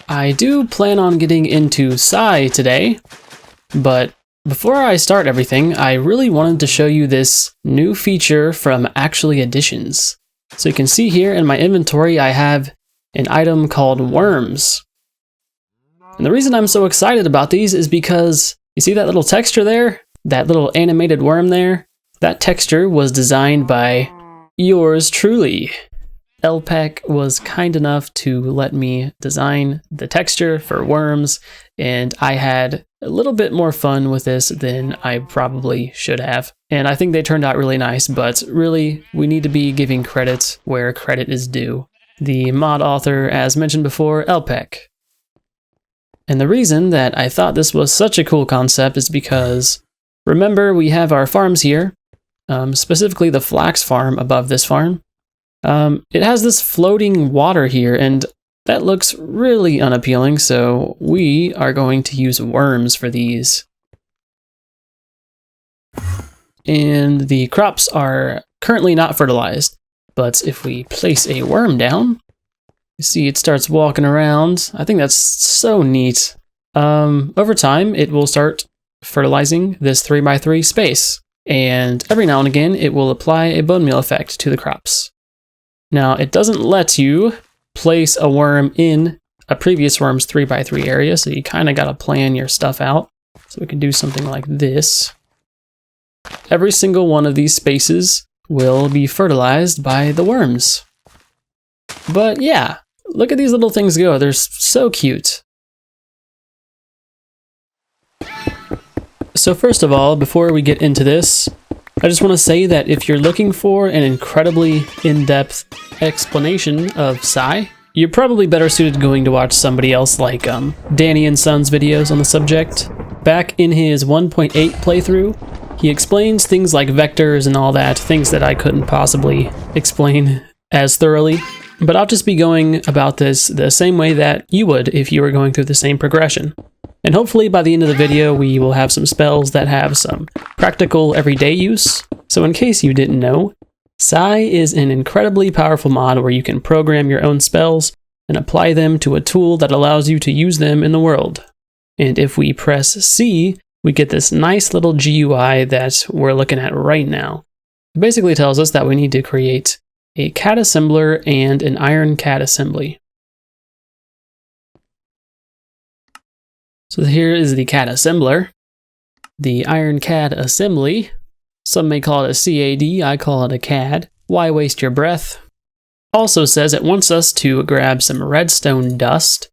I do plan on getting into Psi today, but before I start everything, I really wanted to show you this new feature from Actually Additions. So you can see here in my inventory, I have an item called worms. And the reason I'm so excited about these is because you see that little texture there? That little animated worm there? That texture was designed by yours truly. LPEC was kind enough to let me design the texture for worms, and I had a little bit more fun with this than I probably should have. And I think they turned out really nice, but really, we need to be giving credit where credit is due. The mod author, as mentioned before, LPEC. And the reason that I thought this was such a cool concept is because, remember, we have our farms here, specifically the flax farm above this farm. It has this floating water here, and that looks really unappealing, so we are going to use worms for these. And the crops are currently not fertilized, but if we place a worm down, you see it starts walking around. I think that's so neat. Over time, it will start fertilizing this 3x3 space, and every now and again, it will apply a bone meal effect to the crops. Now, it doesn't let you place a worm in a previous worm's 3x3 area, so you kind of got to plan your stuff out. So we can do something like this. Every single one of these spaces will be fertilized by the worms. But yeah, look at these little things go. They're so cute. So first of all, before we get into this, I just want to say that if you're looking for an incredibly in-depth explanation of Psi, you're probably better suited going to watch somebody else like Danny and Son's videos on the subject. Back in his 1.8 playthrough, he explains things like vectors and all that, things that I couldn't possibly explain as thoroughly. But I'll just be going about this the same way that you would if you were going through the same progression. And hopefully by the end of the video, we will have some spells that have some practical everyday use. So in case you didn't know, Psi is an incredibly powerful mod where you can program your own spells and apply them to a tool that allows you to use them in the world. And if we press C, we get this nice little GUI that we're looking at right now. It basically tells us that we need to create a CAD assembler and an iron CAD assembly. So here is the CAD assembler, the iron CAD assembly. Some may call it a CAD, I call it a CAD. Why waste your breath? Also says it wants us to grab some redstone dust.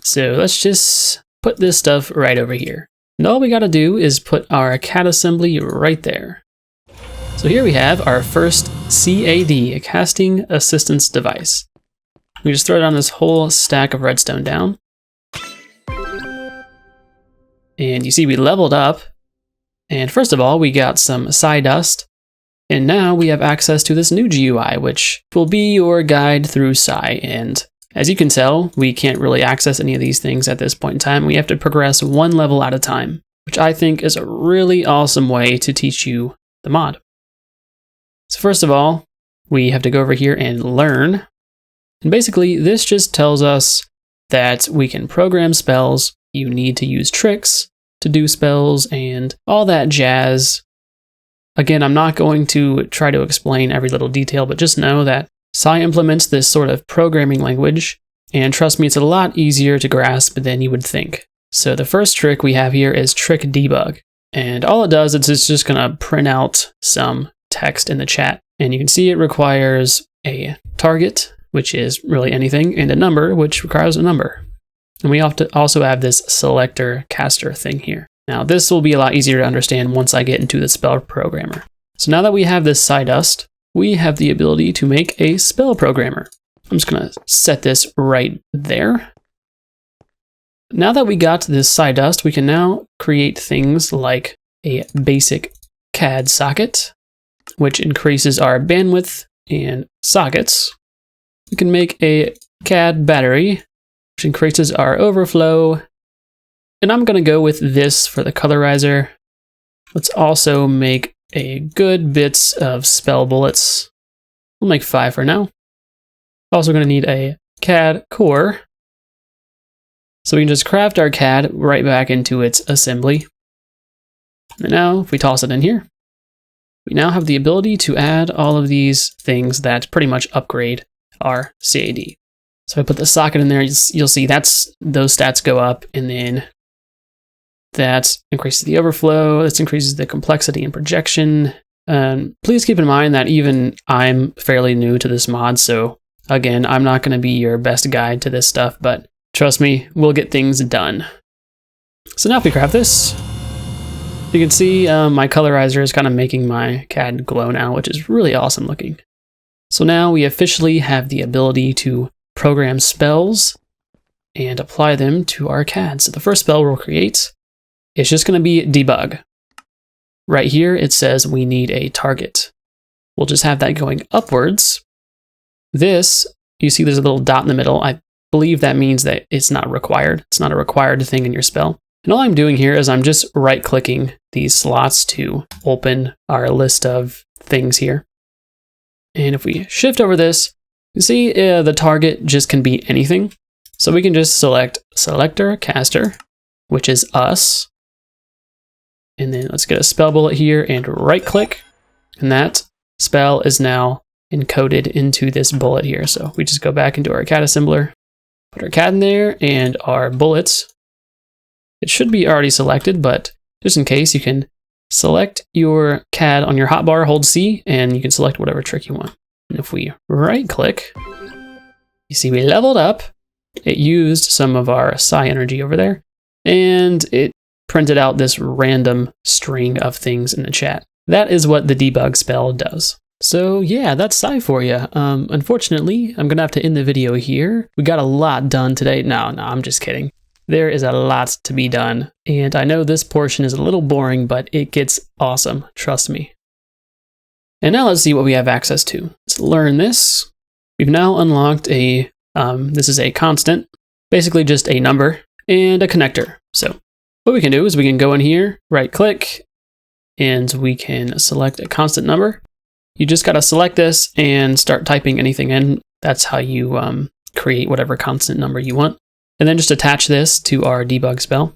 So let's just put this stuff right over here. And all we gotta do is put our CAD assembly right there. So here we have our first CAD, a casting assistance device. We just throw down this whole stack of redstone down. And you see we leveled up. And first of all, we got some Psi dust. And now we have access to this new GUI, which will be your guide through Psi. And as you can tell, we can't really access any of these things at this point in time. We have to progress one level at a time, which I think is a really awesome way to teach you the mod. So first of all, we have to go over here and learn. And basically, this just tells us that we can program spells. You need to use tricks to do spells and all that jazz. Again, I'm not going to try to explain every little detail, but just know that Psi implements this sort of programming language, and trust me, it's a lot easier to grasp than you would think. So the first trick we have here is trick debug. And all it does is it's just going to print out some text in the chat. And you can see it requires a target, which is really anything, and a number, which requires a number. And we also have this selector caster thing here. Now this will be a lot easier to understand once I get into the spell programmer. So now that we have this Psi dust, we have the ability to make a spell programmer. I'm just gonna set this right there. Now that we got this Psi dust, we can now create things like a basic CAD socket, which increases our bandwidth and sockets. We can make a CAD battery, which increases our overflow. And I'm going to go with this for the colorizer. Let's also make a good bits of spell bullets. We'll make 5 for now. Also going to need a CAD core. So we can just craft our CAD right back into its assembly. And now if we toss it in here, we now have the ability to add all of these things that pretty much upgrade our CAD. So if I put the socket in there, you'll see those stats go up, and then that increases the overflow, this increases the complexity and projection. Please keep in mind that even I'm fairly new to this mod, so again, I'm not going to be your best guide to this stuff, but trust me, we'll get things done. So now if we craft this, you can see my colorizer is kind of making my CAD glow now, which is really awesome looking. So now we officially have the ability to program spells and apply them to our CAD. So the first spell we'll create is just going to be debug. Right here it says we need a target. We'll just have that going upwards. This, you see there's a little dot in the middle. I believe that means that it's not required. It's not a required thing in your spell. And all I'm doing here is I'm just right-clicking these slots to open our list of things here. And if we shift over this, you see the target just can be anything. So we can just select Selector Caster, which is us. And then let's get a spell bullet here and right-click. And that spell is now encoded into this bullet here. So we just go back into our CAD assembler, put our CAD in there, and our bullets. It should be already selected, but just in case, you can select your CAD on your hotbar, hold C, and you can select whatever trick you want. And if we right-click, you see we leveled up. It used some of our psi energy over there, and it printed out this random string of things in the chat. That is what the debug spell does. So yeah, that's psi for you. Unfortunately, I'm gonna have to end the video here. We got a lot done today. No, I'm just kidding. There is a lot to be done, and I know this portion is a little boring, but it gets awesome, trust me. And now let's see what we have access to. Let's learn this. We've now unlocked a, this is a constant, basically just a number, and a connector. So what we can do is we can go in here, right click, and we can select a constant number. You just gotta select this and start typing anything in. That's how you create whatever constant number you want. And then just attach this to our debug spell.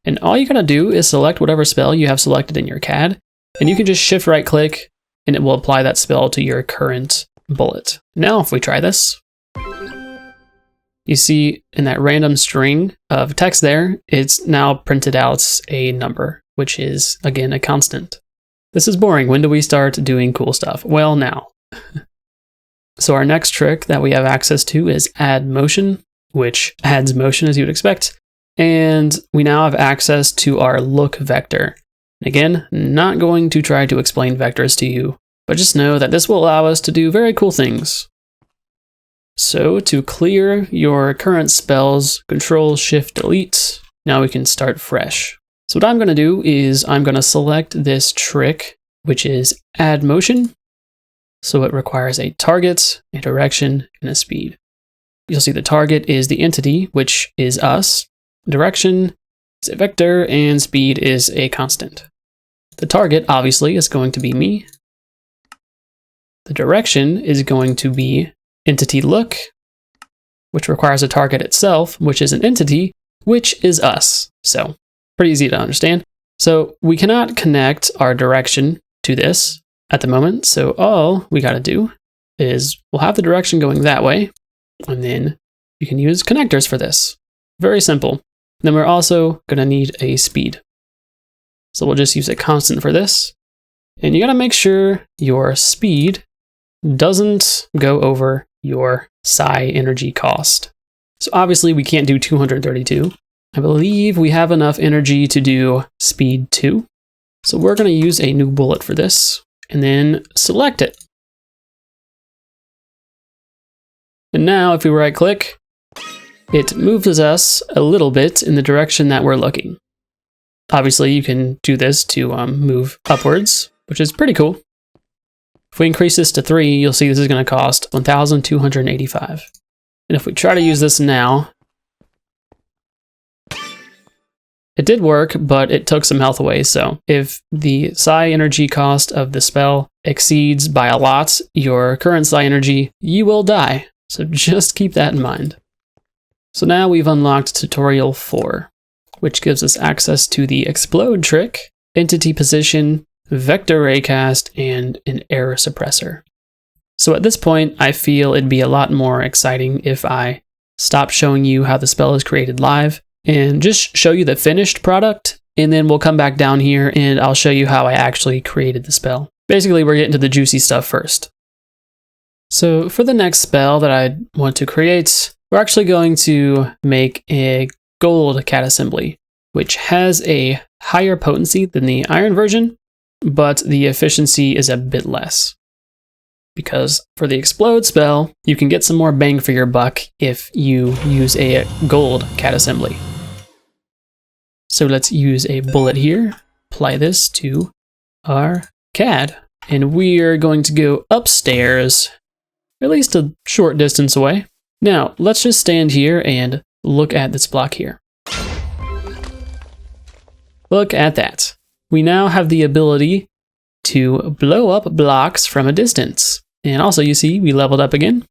And all you gotta do is select whatever spell you have selected in your CAD, and you can just shift right click and it will apply that spell to your current bullet. Now if we try this, you see in that random string of text there, it's now printed out a number, which is again a constant. This is boring. When do we start doing cool stuff? Well, now. So our next trick that we have access to is add motion, which adds motion as you would expect. And we now have access to our look vector. Again, not going to try to explain vectors to you, but just know that this will allow us to do very cool things. So to clear your current spells, Control-Shift-Delete, now we can start fresh. So what I'm going to do is I'm going to select this trick, which is add motion. So it requires a target, a direction, and a speed. You'll see the target is the entity, which is us. Direction is a vector, and speed is a constant. The target, obviously, is going to be me. The direction is going to be entity look, which requires a target itself, which is an entity, which is us. So pretty easy to understand. So we cannot connect our direction to this at the moment. So all we got to do is we'll have the direction going that way. And then you can use connectors for this. Very simple. Then we're also going to need a speed. So we'll just use a constant for this. And you got to make sure your speed doesn't go over your psi energy cost. So obviously we can't do 232. I believe we have enough energy to do speed 2. So we're going to use a new bullet for this and then select it. And now if we right click, it moves us a little bit in the direction that we're looking. Obviously you can do this to move upwards, which is pretty cool. If we increase this to 3, you'll see this is going to cost 1,285. And if we try to use this now, it did work, but it took some health away. So if the psi energy cost of the spell exceeds by a lot your current psi energy, you will die. So just keep that in mind. So now we've unlocked tutorial 4, which gives us access to the explode trick, entity position, vector raycast, and an error suppressor. So at this point, I feel it'd be a lot more exciting if I stop showing you how the spell is created live and just show you the finished product, and then we'll come back down here and I'll show you how I actually created the spell. Basically, we're getting to the juicy stuff first. So for the next spell that I want to create, we're actually going to make a gold CAD assembly, which has a higher potency than the iron version, but the efficiency is a bit less. Because for the explode spell, you can get some more bang for your buck if you use a gold CAD assembly. So let's use a bullet here, apply this to our CAD, and we are going to go upstairs, at least a short distance away. Now, let's just stand here and look at this block here. Look at that. We now have the ability to blow up blocks from a distance. And also, you see, we leveled up again.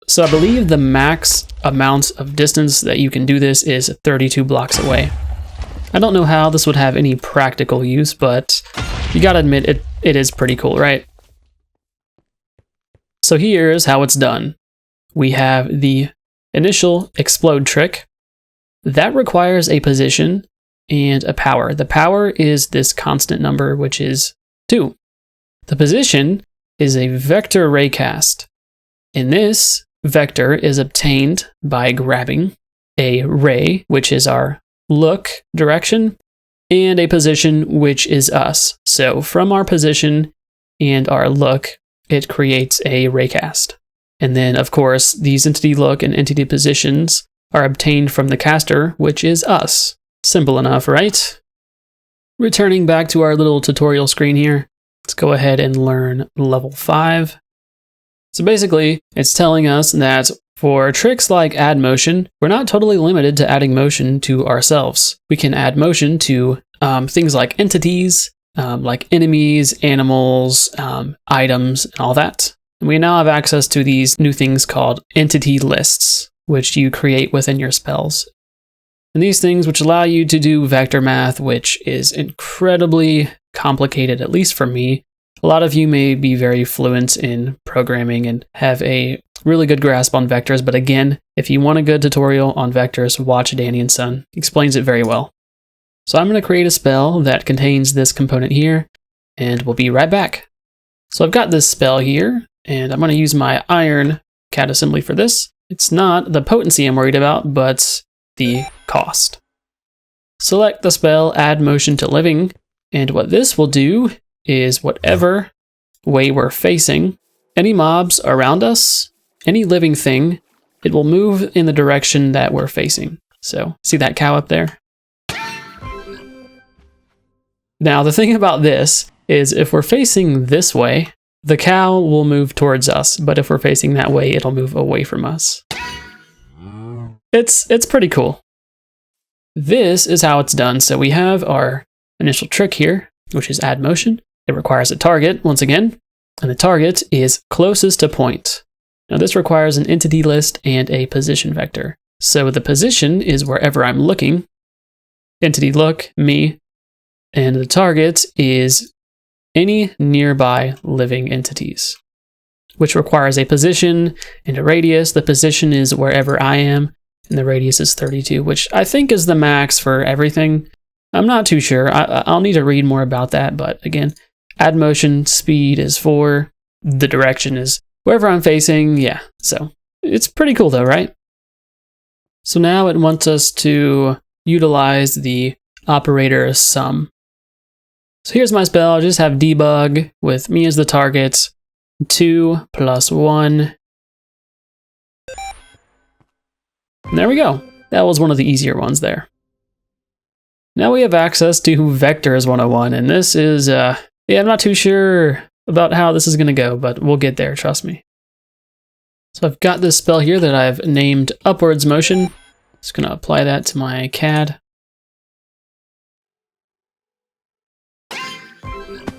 So I believe the max amount of distance that you can do this is 32 blocks away. I don't know how this would have any practical use, but you gotta admit it is pretty cool, right? So here's how it's done. We have the initial explode trick. That requires a position and a power. The power is this constant number, which is 2. The position is a vector raycast. And this vector is obtained by grabbing a ray, which is our look direction, and a position, which is us. So from our position and our look, it creates a raycast. And then, of course, these entity look and entity positions are obtained from the caster, which is us. Simple enough, right? Returning back to our little tutorial screen here, let's go ahead and learn level 5. So basically, it's telling us that for tricks like add motion, we're not totally limited to adding motion to ourselves. We can add motion to things like entities, like enemies, animals, items, and all that. And we now have access to these new things called entity lists, which you create within your spells. And these things which allow you to do vector math, which is incredibly complicated, at least for me. A lot of you may be very fluent in programming and have a really good grasp on vectors, but again, if you want a good tutorial on vectors, watch Danny and Son. He explains it very well. So I'm going to create a spell that contains this component here, and we'll be right back. So I've got this spell here, and I'm going to use my iron CAD assembly for this. It's not the potency I'm worried about, but the cost. Select the spell, add motion to living, and what this will do is whatever way we're facing, any mobs around us, any living thing, it will move in the direction that we're facing. So, see that cow up there? Now, the thing about this is if we're facing this way, the cow will move towards us, but if we're facing that way, it'll move away from us. It's pretty cool. This is how it's done. So we have our initial trick here, which is add motion. It requires a target, once again, and the target is closest to point. Now this requires an entity list and a position vector. So the position is wherever I'm looking, entity look, me, and the target is any nearby living entities, which requires a position and a radius. The position is wherever I am, and the radius is 32, which I think is the max for everything. I'm not too sure. I'll need to read more about that, but again, add motion, speed is 4, the direction is wherever I'm facing, yeah. So it's pretty cool though, right? So now it wants us to utilize the operator sum. So here's my spell. I'll just have debug with me as the target, 2 plus 1. And there we go. That was one of the easier ones there. Now we have access to Vectors 101, and this is, yeah, I'm not too sure about how this is going to go, but we'll get there, trust me. So I've got this spell here that I've named Upwards Motion. Just going to apply that to my CAD.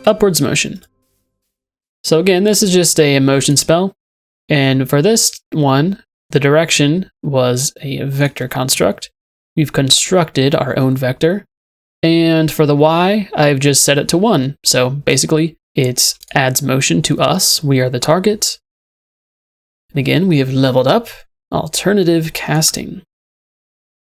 Upwards Motion. So again, this is just a motion spell, and for this one, the direction was a vector construct. We've constructed our own vector. And for the Y, I've just set it to 1. So basically, it adds motion to us. We are the target. And again, we have leveled up alternative casting.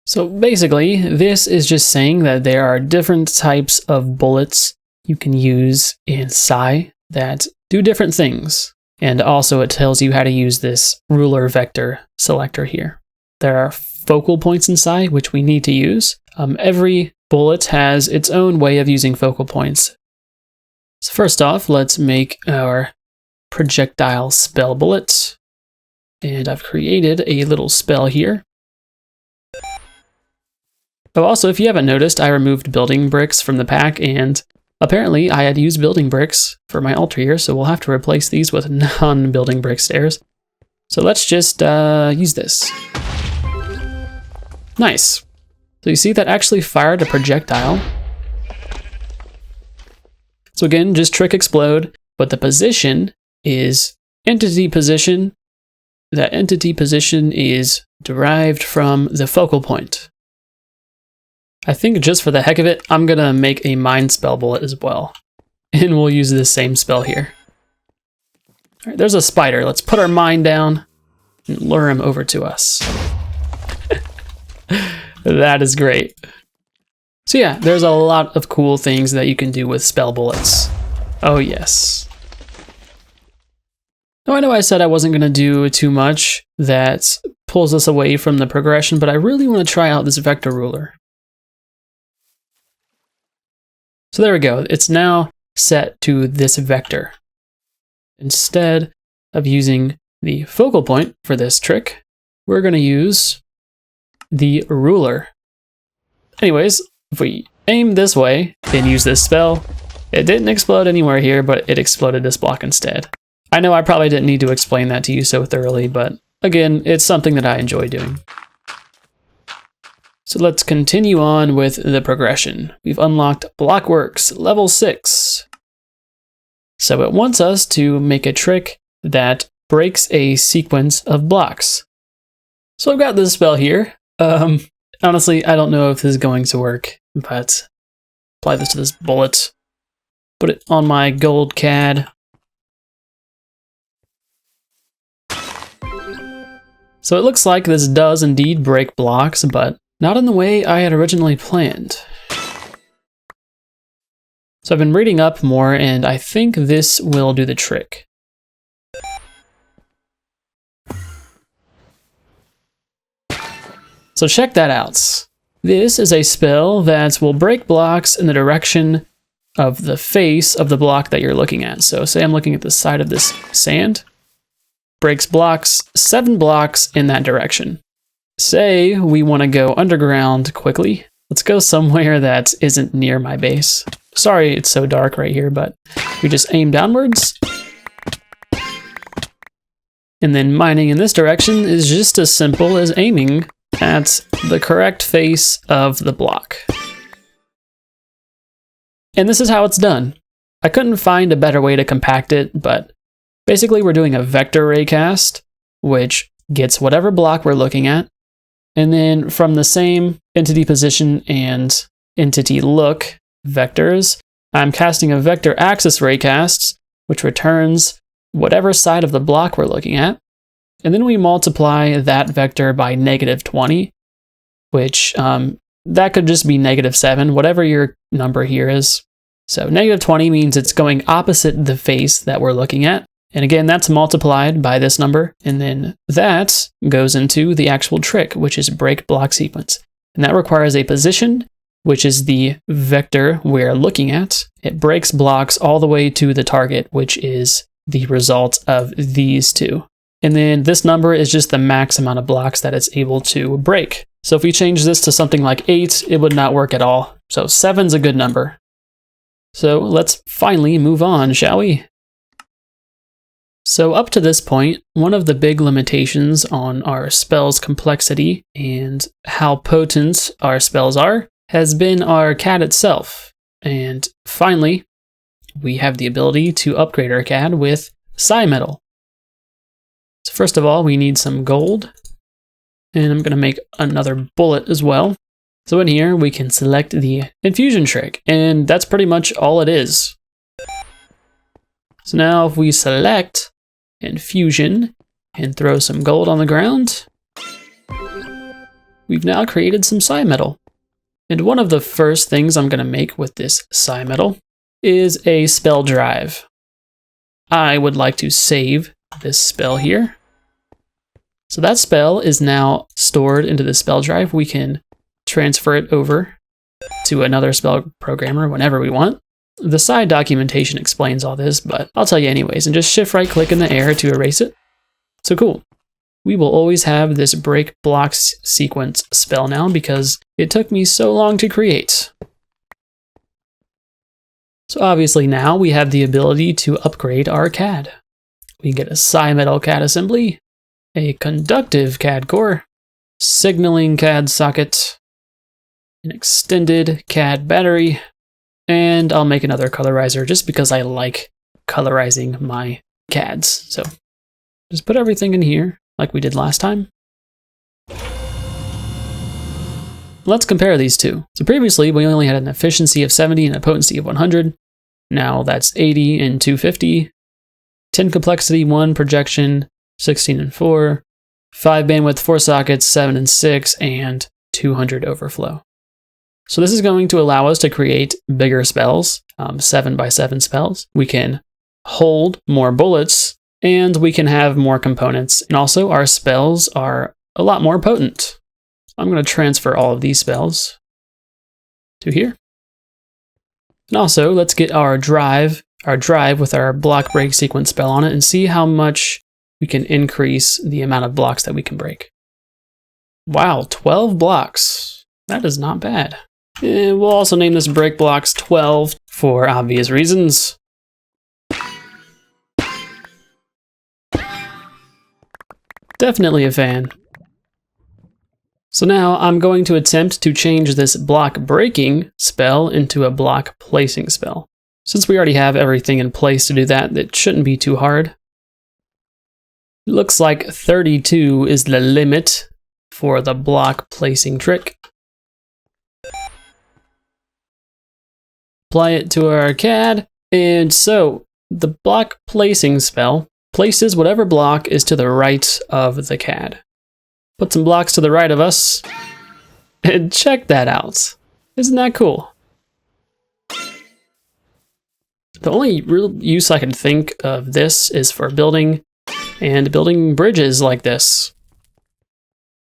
So basically, this is just saying that there are different types of bullets you can use in Psy that do different things. And also it tells you how to use this ruler vector selector here. There are focal points in Psy, which we need to use. Every bullet has its own way of using focal points. So first off, let's make our projectile spell bullet. And I've created a little spell here. Oh, also, if you haven't noticed, I removed building bricks from the pack, and apparently I had used building bricks for my altar here, so we'll have to replace these with non-building brick stairs. So let's just use this. Nice. So you see that actually fired a projectile. So again, just trick explode, but the position is entity position. That entity position is derived from the focal point. I think just for the heck of it, I'm gonna make a mind spell bullet as well. And we'll use this same spell here. All right, there's a spider. Let's put our mind down and lure him over to us. That is great. So yeah, there's a lot of cool things that you can do with spell bullets. Oh yes. Now I know I said I wasn't gonna do too much that pulls us away from the progression, but I really want to try out this vector ruler. So there we go, it's now set to this vector. Instead of using the focal point for this trick, we're going to use the ruler. Anyways, if we aim this way and use this spell, it didn't explode anywhere here, but it exploded this block instead. I know I probably didn't need to explain that to you so thoroughly, but again, it's something that I enjoy doing. So let's continue on with the progression. We've unlocked Blockworks level 6. So it wants us to make a trick that breaks a sequence of blocks. So I've got this spell here. Honestly, I don't know if this is going to work, but apply this to this bullet. Put it on my gold CAD. So it looks like this does indeed break blocks, but not in the way I had originally planned. So I've been reading up more, and I think this will do the trick. So check that out. This is a spell that will break blocks in the direction of the face of the block that you're looking at. So say I'm looking at the side of this sand. Breaks blocks, 7 blocks in that direction. Say we want to go underground quickly. Let's go somewhere that isn't near my base. Sorry it's so dark right here, but we just aim downwards. And then mining in this direction is just as simple as aiming at the correct face of the block. And this is how it's done. I couldn't find a better way to compact it, but basically we're doing a vector raycast, which gets whatever block we're looking at. And then from the same entity position and entity look vectors, I'm casting a vector axis raycast, which returns whatever side of the block we're looking at. And then we multiply that vector by -20, which that could just be -7, whatever your number here is. So -20 means it's going opposite the face that we're looking at. And again, that's multiplied by this number, and then that goes into the actual trick, which is break block sequence. And that requires a position, which is the vector we're looking at. It breaks blocks all the way to the target, which is the result of these two. And then this number is just the max amount of blocks that it's able to break. So if we change this to something like 8, it would not work at all. So 7's a good number. So let's finally move on, shall we? So up to this point, one of the big limitations on our spell's complexity and how potent our spells are has been our CAD itself. And finally, we have the ability to upgrade our CAD with Psy Metal. So first of all, we need some gold. And I'm going to make another bullet as well. So in here, we can select the Infusion trick, and that's pretty much all it is. So now if we select Infusion and throw some gold on the ground, we've now created some psi metal. And one of the first things I'm going to make with this psi metal is a spell drive. I would like to save this spell here. So that spell is now stored into the spell drive. We can transfer it over to another spell programmer whenever we want. The side documentation explains all this, but I'll tell you anyways, and just shift right click in the air to erase it. So cool. We will always have this break blocks sequence spell now because it took me so long to create. So obviously now we have the ability to upgrade our CAD. We can get a psi metal CAD assembly, a conductive CAD core, signaling CAD socket, an extended CAD battery, and I'll make another colorizer just because I like colorizing my CADs. So just put everything in here like we did last time. Let's compare these two. So previously we only had an efficiency of 70 and a potency of 100. Now that's 80 and 250. 10 complexity, 1 projection, 16 and 4. 5 bandwidth, 4 sockets, 7 and 6, and 200 overflow. So this is going to allow us to create bigger spells, 7x7 spells. We can hold more bullets, and we can have more components. And also our spells are a lot more potent. I'm going to transfer all of these spells to here. And also let's get our drive with our block break sequence spell on it and see how much we can increase the amount of blocks that we can break. Wow, 12 blocks. That is not bad. And we'll also name this break blocks 12 for obvious reasons. Definitely a fan. So now I'm going to attempt to change this block breaking spell into a block placing spell. Since we already have everything in place to do that, it shouldn't be too hard. It looks like 32 is the limit for the block placing trick. Apply it to our CAD, and so the block placing spell places whatever block is to the right of the CAD. Put some blocks to the right of us, and check that out. Isn't that cool? The only real use I can think of this is for building bridges like this.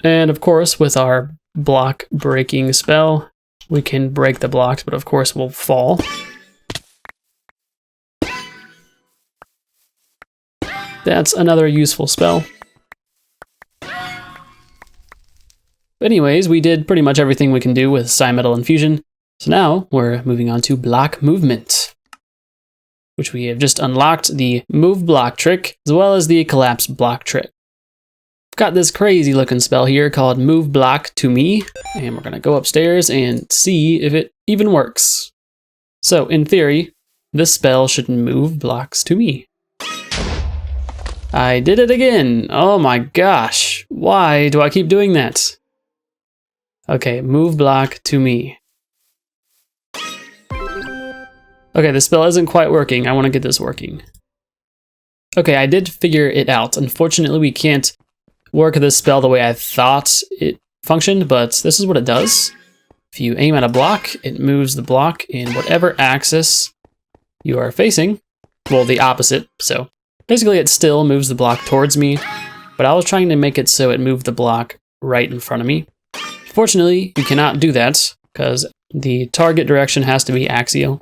And of course, with our block breaking spell, we can break the blocks, but of course we'll fall. That's another useful spell. Anyways, we did pretty much everything we can do with psi metal infusion. So now we're moving on to block movement, which we have just unlocked the move block trick as well as the collapse block trick. I've got this crazy looking spell here called move block to me, and we're gonna go upstairs and see if it even works. So in theory, this spell should move blocks to me. I did it again. Oh my gosh. Why do I keep doing that? Okay, move block to me. Okay, the spell isn't quite working. I want to get this working. Okay, I did figure it out. Unfortunately, we can't work this spell the way I thought it functioned, but this is what it does. If you aim at a block, it moves the block in whatever axis you are facing. Well, the opposite. So basically, it still moves the block towards me, but I was trying to make it so it moved the block right in front of me. Fortunately, you cannot do that because the target direction has to be axial.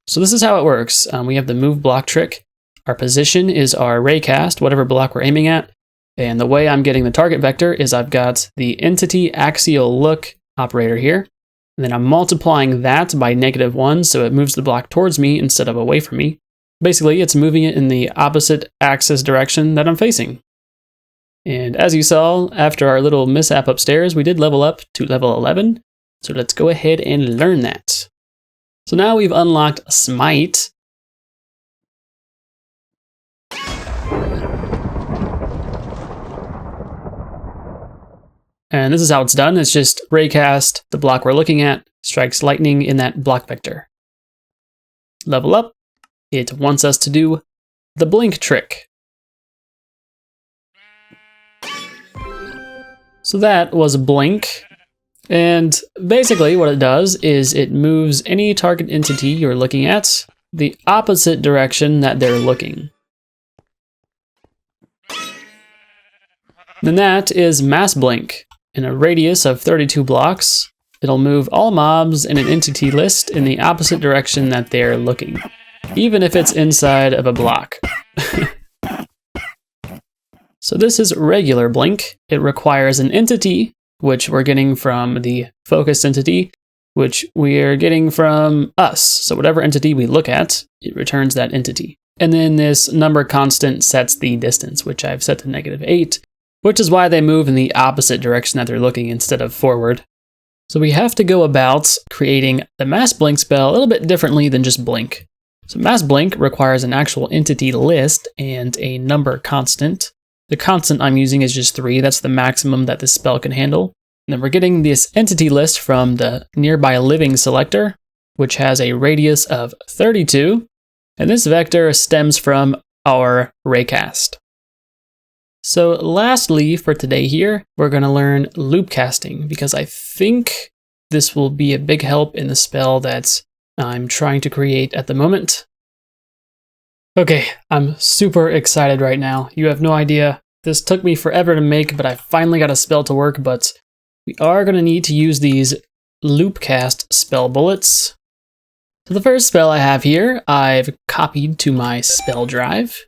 So this is how it works. We have the move block trick. Our position is our raycast, whatever block we're aiming at. And the way I'm getting the target vector is I've got the entity axial look operator here. And then I'm multiplying that by -1, so it moves the block towards me instead of away from me. Basically, it's moving it in the opposite axis direction that I'm facing. And as you saw, after our little mishap upstairs, we did level up to level 11. So let's go ahead and learn that. So now we've unlocked Smite. And this is how it's done. It's just raycast, the block we're looking at, strikes lightning in that block vector. Level up. It wants us to do the blink trick. So that was blink. And basically what it does is it moves any target entity you're looking at the opposite direction that they're looking. Then that is mass blink. In a radius of 32 blocks, it'll move all mobs in an entity list in the opposite direction that they're looking, even if it's inside of a block. So this is regular blink. It requires an entity, which we're getting from the focused entity, which we're getting from us. So whatever entity we look at, it returns that entity. And then this number constant sets the distance, which I've set to -8, which is why they move in the opposite direction that they're looking instead of forward. So we have to go about creating the mass blink spell a little bit differently than just blink. So mass blink requires an actual entity list and a number constant. The constant I'm using is just 3. That's the maximum that this spell can handle. And then we're getting this entity list from the nearby living selector, which has a radius of 32. And this vector stems from our raycast. So lastly for today here, we're going to learn loop casting, because I think this will be a big help in the spell that I'm trying to create at the moment. Okay, I'm super excited right now. You have no idea. This took me forever to make, but I finally got a spell to work, but we are going to need to use these loop cast spell bullets. So the first spell I have here, I've copied to my spell drive.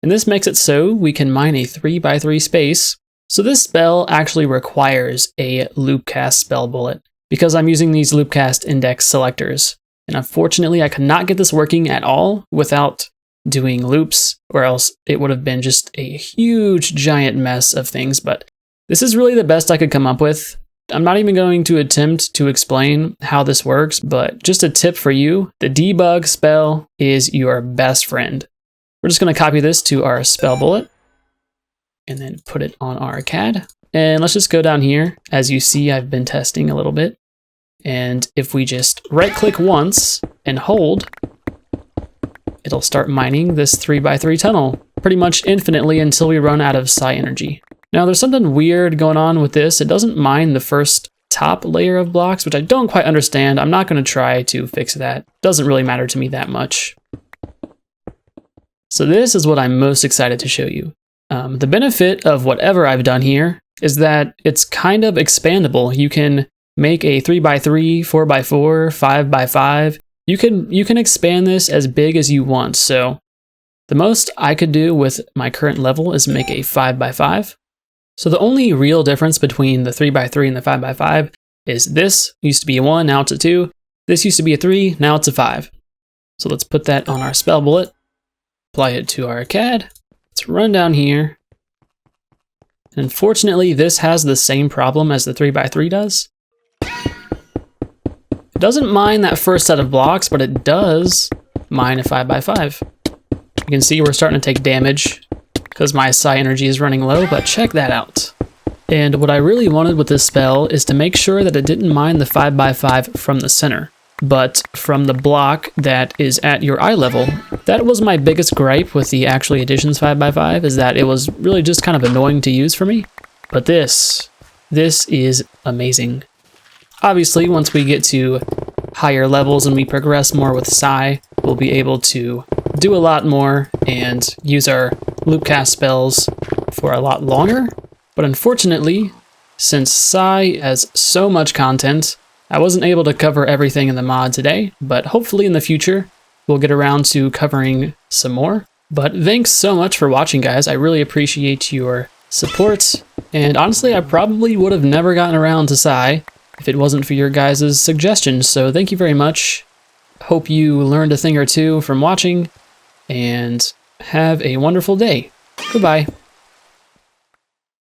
And this makes it so we can mine a 3x3 space. So this spell actually requires a loop cast spell bullet because I'm using these loop cast index selectors. And unfortunately, I could not get this working at all without doing loops, or else it would have been just a huge giant mess of things. But this is really the best I could come up with. I'm not even going to attempt to explain how this works, but just a tip for you, the debug spell is your best friend. We're just going to copy this to our spell bullet and then put it on our CAD. And let's just go down here. As you see, I've been testing a little bit. And if we just right click once and hold, it'll start mining this 3x3 tunnel pretty much infinitely until we run out of psi energy. Now there's something weird going on with this. It doesn't mine the first top layer of blocks, which I don't quite understand. I'm not going to try to fix that. It doesn't really matter to me that much. So this is what I'm most excited to show you. The benefit of whatever I've done here is that it's kind of expandable. You can make a 3x3, 4x4, 5x5. You can expand this as big as you want. So the most I could do with my current level is make a 5x5. So the only real difference between the 3x3 and the 5x5 is this used to be a 1, now it's a 2. This used to be a 3, now it's a 5. So let's put that on our spell bullet. Apply it to our CAD. Let's run down here. And unfortunately, this has the same problem as the 3x3 does. It doesn't mine that first set of blocks, but it does mine a 5x5. You can see we're starting to take damage because my psi energy is running low, but check that out. And what I really wanted with this spell is to make sure that it didn't mine the 5x5 from the center, but from the block that is at your eye level. That was my biggest gripe with the Actually Additions 5x5, is that it was really just kind of annoying to use for me. But this is amazing. Obviously, once we get to higher levels and we progress more with psi, we'll be able to do a lot more and use our loop cast spells for a lot longer. But unfortunately, since psi has so much content, I wasn't able to cover everything in the mod today, but hopefully in the future, we'll get around to covering some more. But thanks so much for watching, guys. I really appreciate your support. And honestly, I probably would have never gotten around to psi if it wasn't for your guys' suggestions. So thank you very much. Hope you learned a thing or two from watching, and have a wonderful day. Goodbye.